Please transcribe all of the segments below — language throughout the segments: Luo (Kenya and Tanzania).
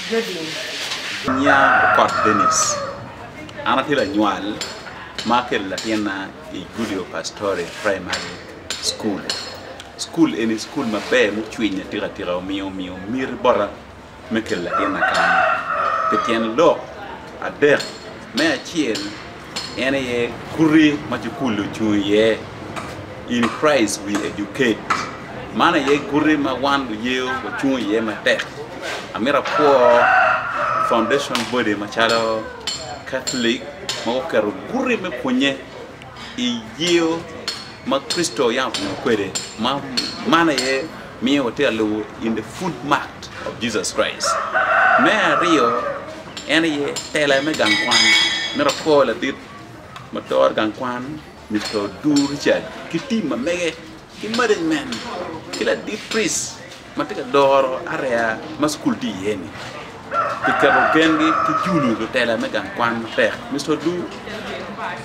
Jodin. Nya Court Dennis. Anatila Nyual, Market Latina, Guilio Pastore Primary School. School any school ma be mu chwinya tira mio mir bora mekel Latina kan. Petien lo ader me achien ene ye kuri majukulu chuye. In Christ we educate. Mana ye kuri ma wan ye wa chuye ma tek. Amira poor foundation body machalo Catholic ma kero kuri me ponye I yeo ma Kristo yang kwere mana ye mi hotel in the food mart of Jesus Christ. Me rio ene ye tela me gangwan me rako la dit motor gangwan Mr. Du Richard kiti ma mege ki management kila dit priest matika doro area ma school di yeni kero gengi ki julu do tela me gangwan ter Mr. Du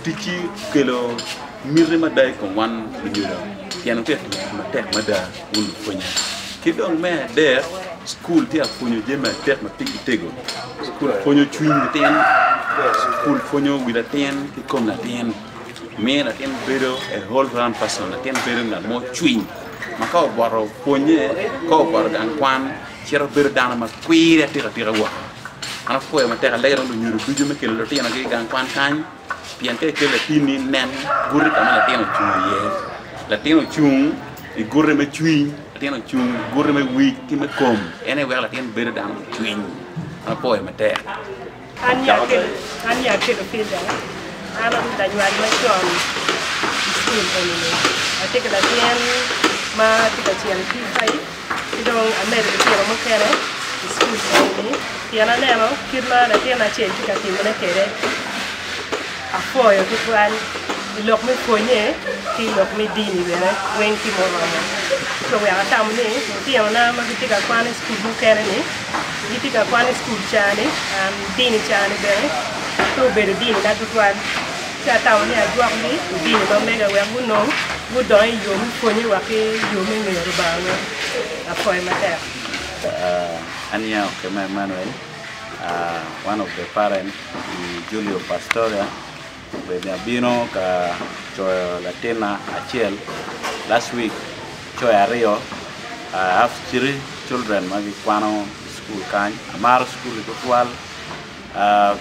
tiki kelo mirre ma dai ko wan nyura kiano ke ma tek ma da un fonya ki don me der school ti afonyo jema tek ma tigi tego school fonyo chwing ten school fonyo wila ten ki kom na ten me na ten bedo a whole round person na ten bedo na mo chwing ma ka boro fonye ko boro dan kwan chero bedo dana ma kwire tira wa ana foye ma tek le ro nyuru duju me kelo ten ga gan kwan kan pian ke la tini nen gurri kama la teno chung ye la teno chung I gurri me chui la teno chung gurri me wi ki me kom ene we la ten bedo dan chui ana poe me te Anya ke do pida ana da nyari ma chon school ene ate ke la tien ma tika tian ki fai idong ane de tian mo kere school ene tiana neno kirma la tiana chen tika timene kere apoio che quan lok me ponye ki lok me dini bere wen ki mo mama so we ata mne ti ona ma ki ka quan school mo kere ni ki ka quan school chane dini chane bere to bere dini na to quan cha ta mne a jwa ni dini ba mega we no bu don yo mi ponye wa ke yo me ngero ba no apoio mater Anya ke Manuel one of the parents Guilio Pastore Beno ka cho Latina Achiel last week cho Rio I have 3 children magi kwano school kan amar school total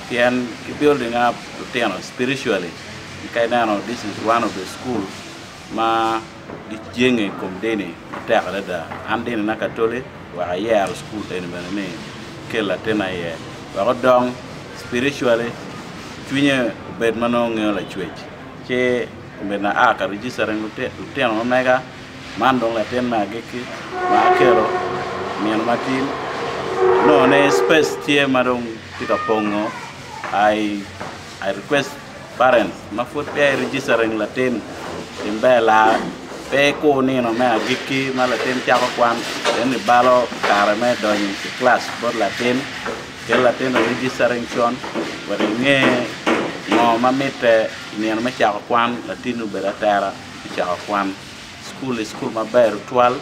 pian building up Luteno spiritually kainano this is one of the school ma di jenge kom deni terre da andeni na katole wa yer school deni ne ke Latina ye wa dong spiritually tunya bed manong la chwech che bena aka register Luteno mega mandong la ten ma geki ma kero mien matin no ne space tie madong tika pongo I request parents ma foot be registering la ten imbela pe ko ni no ma geki ma la ten cha ko kwan en balo kare me don class bot la ten ke la ten registering chon wa nge no mamete ni no cha ko kwan la tinu bera tara cha ko kwan school is school ma ber 12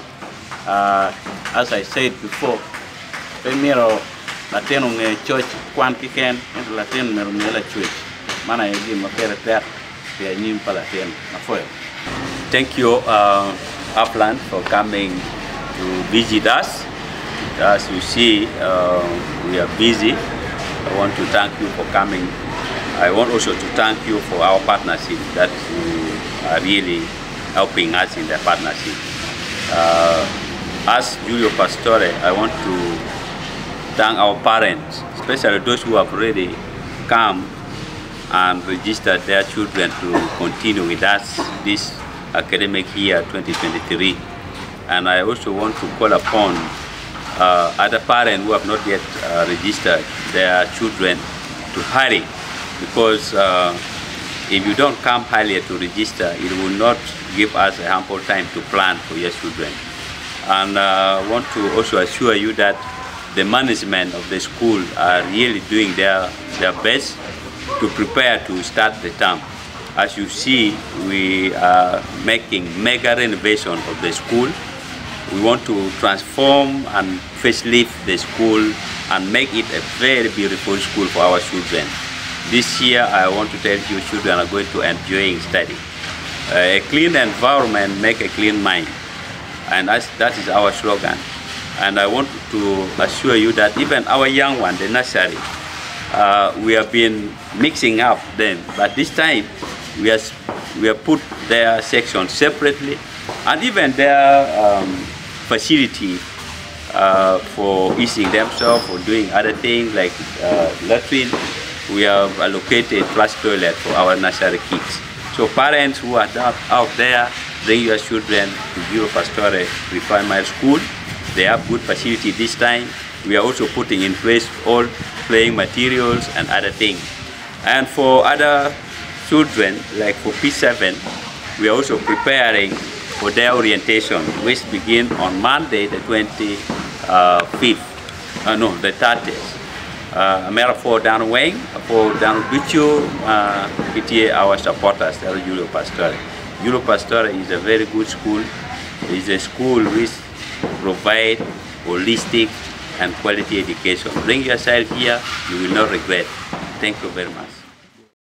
as I said before primero la tenu nge church kwan kiken en la ten mero la church mana yegi ma pere ter pe nyim pala ten na foyo. Thank you Upland for coming to visit us. As you see we are busy. I want to thank you for coming. I want also to thank you for our partnership that you are really helping us in the partnership. As Guilio Pastore, I want to thank our parents, especially those who have already come and registered their children to continue with us this academic year 2023. And I also want to call upon other parents who have not yet registered their children to hurry, because if you don't come earlier to register, it will not give us a ample time to plan for your children. And I want to also assure you that the management of the school are really doing their best to prepare to start the term. As you see, we are making mega renovation of the school. We want to transform and facelift the school and make it a very beautiful school for our children. This year, I want to tell you, children are going to enjoy study. A clean environment make a clean mind, and that is our slogan. And I want to assure you that even our young one, the nursery, we have been mixing up them, but this time we have put their section separately, and even their facility for easing themselves or doing other things like latrine. We have allocated flush toilet for our nursery kids. So parents who are out there, bring your children to Guilio Pastore Primary School. They have good facility this time. We are also putting in place all playing materials and other things. And for other children, like for P7, we are also preparing for their orientation, which begin on Monday, the 25th, the 30th. Mera for down Wayne, for down Bichu, PTA our supporters, Guilio Pastore. Guilio Pastore is a very good school. It is a school which provide holistic and quality education. Bring your child here, you will not regret. Thank you very much.